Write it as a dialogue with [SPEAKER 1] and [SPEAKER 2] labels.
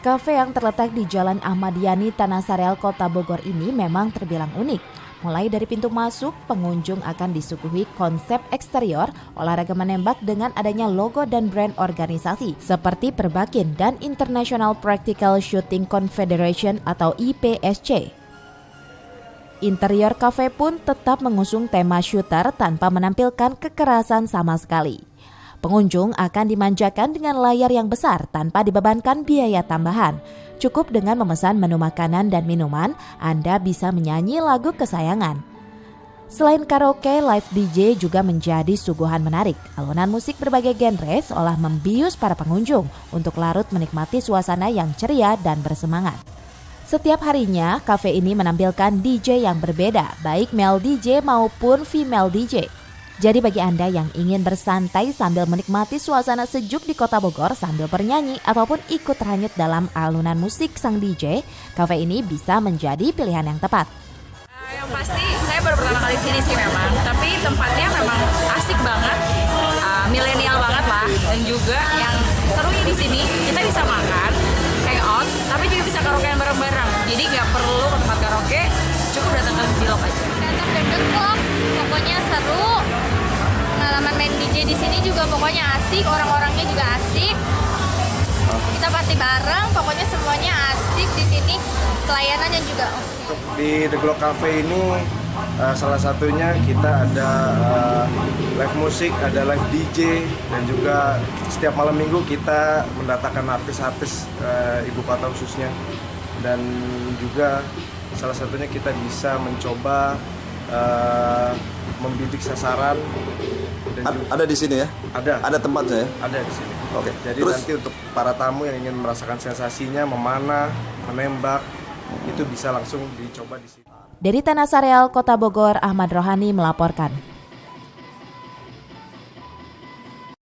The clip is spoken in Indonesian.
[SPEAKER 1] Kafe yang terletak di Jalan Ahmad Yani, Tanah Sareal, Kota Bogor ini memang terbilang unik. Mulai dari pintu masuk, pengunjung akan disuguhi konsep eksterior olahraga menembak dengan adanya logo dan brand organisasi seperti Perbakin dan International Practical Shooting Confederation atau IPSC. Interior kafe pun tetap mengusung tema shooter tanpa menampilkan kekerasan sama sekali. Pengunjung akan dimanjakan dengan layar yang besar tanpa dibebankan biaya tambahan. Cukup dengan memesan menu makanan dan minuman, Anda bisa menyanyi lagu kesayangan. Selain karaoke, live DJ juga menjadi suguhan menarik. Alunan musik berbagai genre seolah membius para pengunjung untuk larut menikmati suasana yang ceria dan bersemangat. Setiap harinya, kafe ini menampilkan DJ yang berbeda, baik male DJ maupun female DJ. Jadi bagi Anda yang ingin bersantai sambil menikmati suasana sejuk di Kota Bogor sambil bernyanyi ataupun ikut terhanyut dalam alunan musik sang DJ, kafe ini bisa menjadi pilihan yang tepat.
[SPEAKER 2] Yang pasti saya baru pertama kali sini sih memang, tapi tempatnya memang asik banget, milenial banget lah, dan juga yang serunya di sini kita bisa makan, hangout, tapi juga bisa karaokean bareng-bareng. Jadi nggak perlu ke tempat karaoke, cukup datang ke Bilok aja.
[SPEAKER 3] Datang deket-deket, pokoknya seru. Pengalaman main DJ di sini juga pokoknya asik, orang-orangnya juga asik. Kita party bareng, pokoknya semuanya asik di sini. Pelayanannya juga
[SPEAKER 4] di The Glock Cafe ini salah satunya kita ada live musik, ada live DJ, dan juga setiap malam minggu kita mendatangkan artis-artis ibu kota khususnya, dan juga salah satunya kita bisa mencoba membidik sasaran. Dan
[SPEAKER 5] ada di sini ya? Ada tempatnya ya?
[SPEAKER 4] Ada di sini.
[SPEAKER 5] Oke.
[SPEAKER 4] Jadi
[SPEAKER 5] Terus,
[SPEAKER 4] nanti untuk para tamu yang ingin merasakan sensasinya memanah, menembak, itu bisa langsung dicoba di sini.
[SPEAKER 1] Dari Tanah Sareal, Kota Bogor, Ahmad Rohani melaporkan.